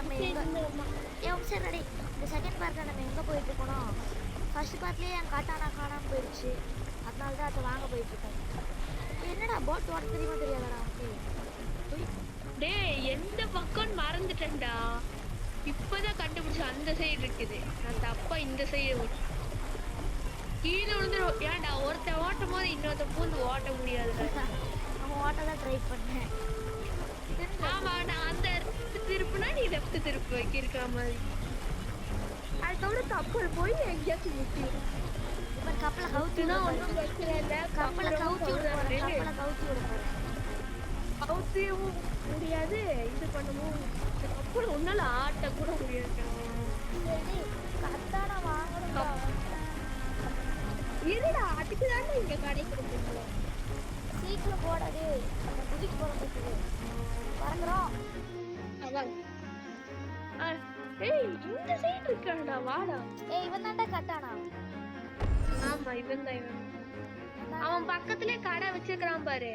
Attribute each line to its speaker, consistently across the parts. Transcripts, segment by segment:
Speaker 1: நம்ம சரி ரெடி. இந்த செகண்ட் பார்ட்டில் நம்ம எங்கே போயிட்டுருக்கோம்? ஃபர்ஸ்ட் பார்ட்லேயே என் காட்டானா காணாமல் போயிடுச்சு. அதனால தான் அதை வாங்க போயிட்டுருக்கோம். என்னடா போட் ஓட்ட தெரியுமா தெரியாதடா உனக்கு?
Speaker 2: டேய் எந்த பக்கம் மறந்துட்டேன்டா. இப்போதான் கண்டுபிடிச்ச அந்த சைடு இருக்குது. நான் தப்பா இந்த சைடு கீழே விழுந்துடும். ஏன்டா ஒருத்தன் ஓட்டும் போது இன்னொருத்த பூந்து ஓட்ட முடியாதுடா.
Speaker 1: அவன் ஓட்ட தான் ட்ரை பண்ணேன்.
Speaker 2: ஆமா நான் அந்த திருப்புனா நீ லெஃப்ட் திருப்பு வைக்க இருக்கிற மாதிரி. அதோட கப்பல் போய் எங்கேயாச்சும் முட்டிடும்.
Speaker 1: இப்போ கப்பலை கவுத்தினா
Speaker 2: ஒன்றும் பிரச்சனை இல்லை.
Speaker 1: கப்பலை கவுத்தி விட போகிறேன். கப்பலை கவுத்தி விட போகிறேன்.
Speaker 2: கவுத்தியும் முடியாது, இது பண்ணவும் கப்பல் ஒன்னால ஆட்ட கூட முடியாது.
Speaker 1: கரெக்டான வாங்கணும்.
Speaker 2: இருடா அதுக்கு தானே இங்க கடை கொடுக்குறோம்.
Speaker 1: சீக்கிரம் போடாது. அந்த குதிக்கு போகிறதுக்கு பறக்குறோம்.
Speaker 2: ஏய் இந்த சைடு இருக்கான்டா வாடா.
Speaker 1: ஏய் இவன் தான்டா கட்டானா.
Speaker 2: ஆமா இவன் தான். அவன் பக்கத்துலயே கடை வச்சிருக்கான் பாரு.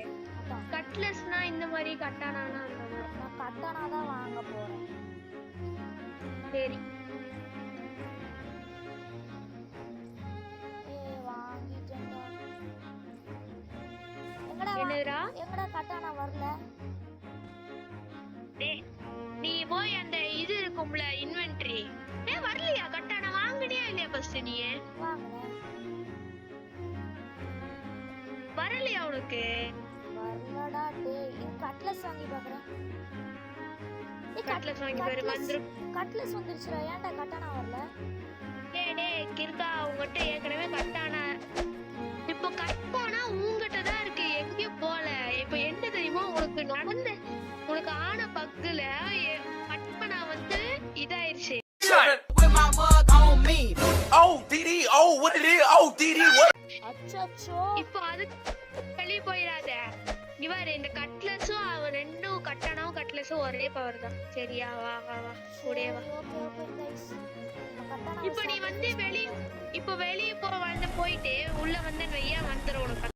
Speaker 2: கட்லஸ்னா இந்த மாதிரி கட்டானானா அந்த மாதிரி.
Speaker 1: நான் கட்டானா தான் வாங்க போறேன்.
Speaker 2: சரி
Speaker 1: ஏய் வாங்கிட்டேன்டா.
Speaker 2: என்னடா
Speaker 1: எங்கடா கட்டானா வரல?
Speaker 2: டேய் நீ போய் அந்த இது இருக்கும்ல இன்வென்டரி. டேய் வரலையா கட்டானா? வாங்குனியா இல்லையா ஃபர்ஸ்ட் நீ?
Speaker 1: வாங்குனேன்.
Speaker 2: வரலையா உனக்கு?
Speaker 1: வரலடா. டேய் இது கட்லஸ் வாங்கி பார்க்கறேன்.
Speaker 2: கட்லஸ் வாங்கி பாரு வந்துரும்.
Speaker 1: கட்லஸ் வந்துருச்சுடா. ஏன்டா கட்டானா வரல?
Speaker 2: டேய் கிறுக்கா உன்கிட்ட ஏற்கனவே கட்டானா. இப்போ கட்டானா உன்கிட்ட தான் இருக்கு, எங்கேயும் போல. இப்போ என்ன தெரியுமா உனக்கு நடந்த உனக்கு ஆன பக்குல கட்டனா வந்து இதாயிருச்சு. இப்போ அது வெளியே போயிடாத. இவர் இந்த கட்லஸும் அவன் ரெண்டும் கட்டானாவும் கட்லஸும் ஒரே பவர் தான். சரியா? வா வா வா கூடயே வா. இப்போ நீ வந்து வெளியே வந்து போயிட்டு உள்ள வந்து நிறைய வந்துடும் உனக்கு.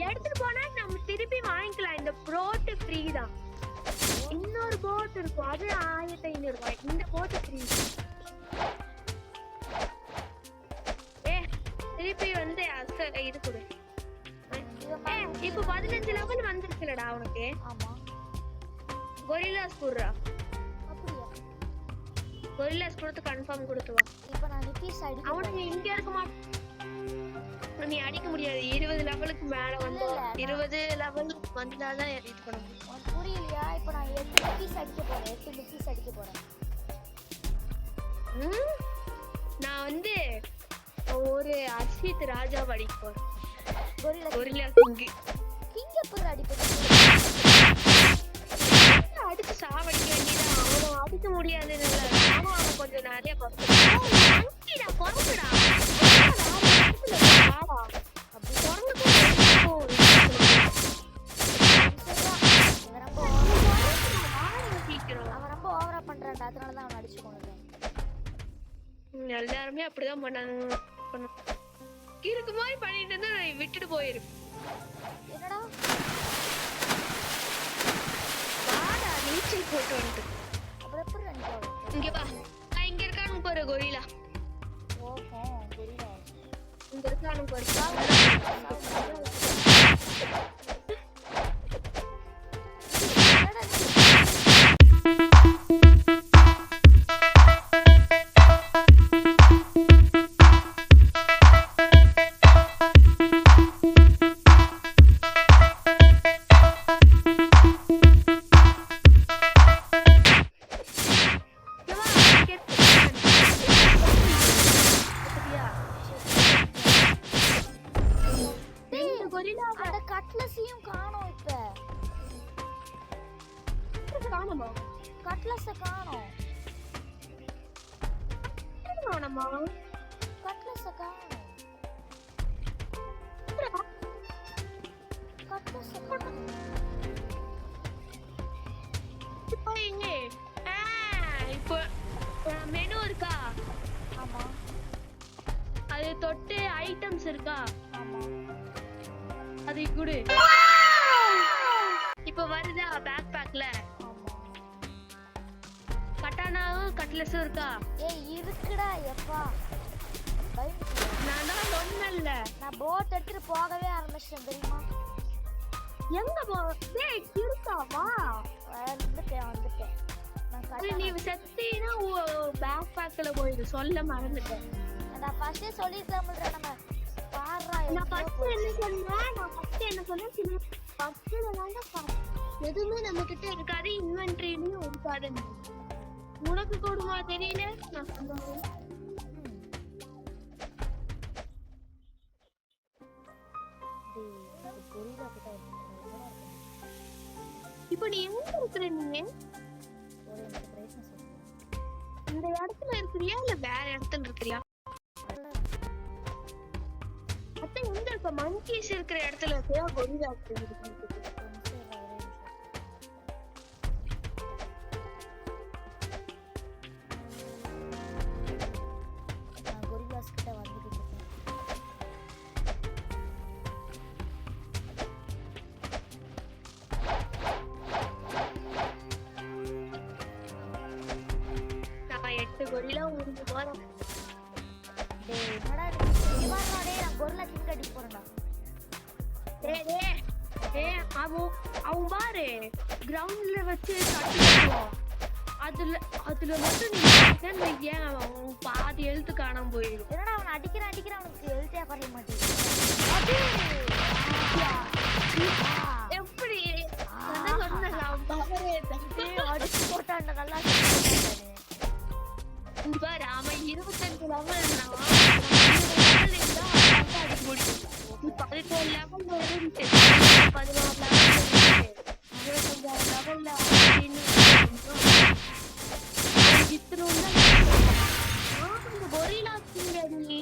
Speaker 2: எடுத்துட்டு போனா நம்ம திருப்பி வாங்கிக்கலாம். இந்த போட் ஃப்ரீ தான். இன்னொரு போட் இருக்கும், அது 1500 ரூபாய். இந்த போட் ஃப்ரீ. திருப்பி வந்து இது கொடு. இப்போ 15 லெவல் வந்துருச்சுலடா உனக்கு.
Speaker 1: ஆமா
Speaker 2: கொரில்லாஸ் குடுறா.
Speaker 1: அப்படியே
Speaker 2: கொரில்லாஸ் கொடுத்து கன்ஃபார்ம் கொடுத்து வா.
Speaker 1: இப்போ நான் நிக்கீஸ் அடிக்க.
Speaker 2: அவனுக்கு இங்க இருக்க மாட்டான். நீ அடிக்க முடியாது. 20 லெவலுக்கு மேல வந்து 20 லெவல் வந்தாதான் இது பண்ண முடியும்.
Speaker 1: உனக்கு புரியலையா? இப்போ நான் 8 நிக்கீஸ் அடிக்க போறேன். 8 நிக்கீஸ் அடிக்க போறேன்.
Speaker 2: நான் வந்து ஒரு அர்ஷித் ராஜா அடிக்க போறேன். கொரில்லா கிங்
Speaker 1: எப்படி அடிப்பது?
Speaker 2: அடிச்சு சாவடிக்க வேண்டியதான். அவன் அடிக்க முடியாதுன்னு இல்லை. அவன் கொஞ்சம் நிறைய பொறுக்குடா. எல்லாருமே அப்படிதான் பண்ணாங்க. இருக்கு மாதிரி பண்ணிட்டு இருந்தா விட்டுட்டு போயிருக்கு.
Speaker 1: என்னடா
Speaker 2: வாடா நீச்சல் போட்டு வந்துட்டு.
Speaker 1: அப்புறம் எப்படி ரன்
Speaker 2: இங்க வா. இங்க இருக்கானு பாரு கொரில்லா.
Speaker 1: ஓஹோ கொரில்லா
Speaker 2: இங்க இருக்கானு பாரு.
Speaker 1: அந்த கட்லஸ்
Speaker 2: காணோமா?
Speaker 1: கட்லஸ காணோம். கட்லஸ காணோம்.
Speaker 2: இப்போ எங்க? இப்போ மெனு இருக்கா?
Speaker 1: ஆமா
Speaker 2: அது தொட்டு ஐட்டம்ஸ் இருக்கா?
Speaker 1: ஆமா.
Speaker 2: அது குடு. இப்போ வருதா பேக் பேக்ல?
Speaker 1: ஆமா.
Speaker 2: கட்டானாவும் கட்லஸும் இருக்கா?
Speaker 1: ஏய் இருக்குடா எப்பா.
Speaker 2: நான் தான் சொன்னேன்ல.
Speaker 1: நான் போட் எடுத்துட்டு போகவே ஆரம்பிச்சிட்டேன் தெரியுமா?
Speaker 2: எங்க போ? டேய் இருக்கா வா.
Speaker 1: வந்துட்டேன். நான்
Speaker 2: நீ சத்தினா பேக் பேக்ல போயிடு. சொல்ல மறந்துட்டேன்.
Speaker 1: நான் ஃபர்ஸ்டே சொல்லிருக்கலாம்ல நம்ம பாறா.
Speaker 2: நான் ஃபர்ஸ்ட் என்ன சொன்னேன் சின்ன ஃபர்ஸ்ட்ல தான்டா எதுவுமே நம்ம கிட்ட இருக்காது, இன்வென்டரியிலயும் இருக்காது. உனக்கு கூடுமா தெரியல. நான் சொல்றேன் இப்போ நீ எங்க இருக்கிற? நீ இந்த இடத்துல இருக்கிறியா இல்ல வேற இடத்துல இருக்கிறியா? அத்த எங்க இருக்க? மங்கீஸ் இருக்கிற இடத்துல இருக்கியா கொரில்லா இருக்கிற?
Speaker 1: கொரில்லாஸ் கிட்ட வந்துட்டு இருக்கேன்.
Speaker 2: நான் 8 கொரில்லா உருண்டு போறேன்.
Speaker 1: டேய் என்னடா நீ வரடா. டேய் நான் கொரில்லா கிங் அடிக்க போறேன்டா.
Speaker 2: அவன் பாரு கிரவுண்ட்ல வச்சு தட்டிடுவான். அதுல மட்டும் நீ ஏன் அவன் பாதி எழுத்து காணாம போயிடும்.
Speaker 1: என்னடா அவன் அடிக்கிறான் அவனுக்கு எழுத்தே குறைய மாட்டேங்குது.
Speaker 2: எப்படி
Speaker 1: அடிச்சு போட்டான் நல்லா.
Speaker 2: பாரு அவன் 25 லெவல் அடிக்க முடியும். 14 லெவல் இருந்து 16 லெவல் 25 லெவல்ல கொரில்லா நீ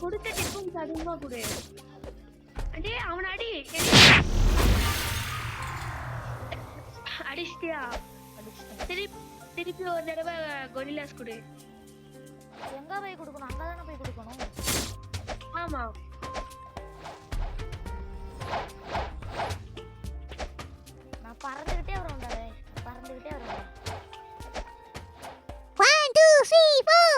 Speaker 2: கொடுத்த டிப்பும் அதிகமா கொடு. அடே அவன் அடிச்சிட்டியா? திருப்பி ஒரு தடவை கொரில்லாஸ் கொடு.
Speaker 1: எங்க போய் கொடுக்கணும்? அங்கதானே போய் கொடுக்கணும்.
Speaker 2: ஆமா
Speaker 1: நான் பறந்துகிட்டே வரேன்டா. பறந்துகிட்டே வரேன்.
Speaker 3: 1 2 3 4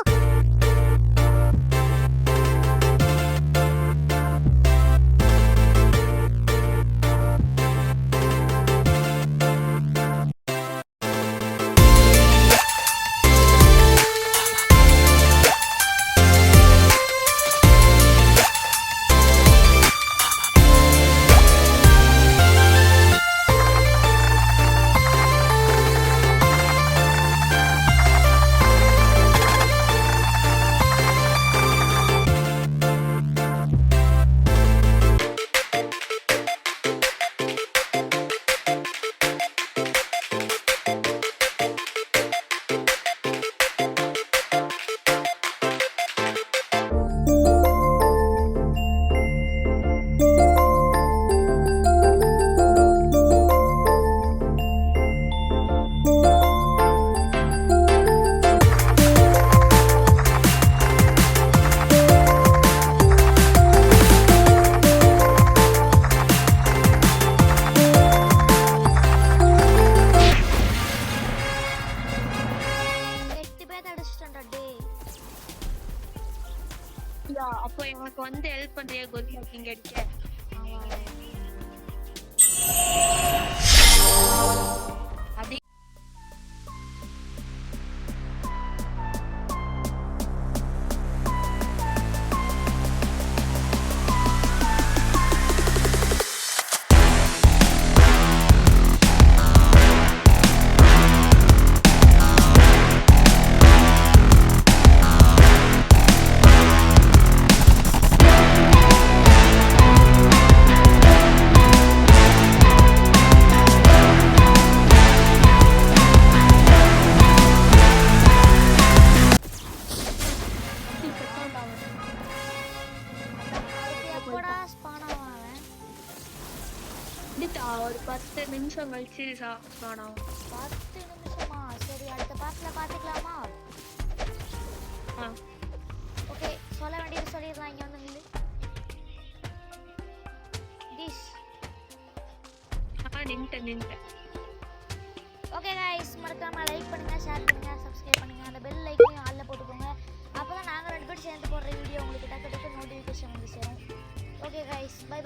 Speaker 2: அப்படியா? அப்போ எனக்கு வந்து ஹெல்ப் பண்றியா கொரில்லா கிங் அடிக்க? அது
Speaker 1: அதுக்கு எப்போடா ஸ்பான் ஆவான் அவன்?
Speaker 2: ஒரு 10 நிமிஷம் கழிச்சு காணோம்.
Speaker 1: 10 நிமிஷமா? சரி, அடுத்த பார்ட்ல பார்த்துக்கலாமா? ஓகே, சொல்ல வேண்டியது சொல்லிடலாம். இங்கே வந்து நில்லு. டிஷ்.
Speaker 2: நின்ட்டேன்.
Speaker 1: ஓகே கைஸ், மறக்காம லைக் பண்ணுங்க, ஷேர் பண்ணுங்க, சப்ஸ்கிரைப் பண்ணுங்க. அந்த பெல் லைக்கையும் ஆல்ல போட்டுக்கோங்க. அப்பதான் நாங்க 2 பேரும் சேர்ந்து போடுற வீடியோ உங்களுக்கு டக்கு நோட்டிஃபிகேஷன் வந்து சேரும். Okay guys, by.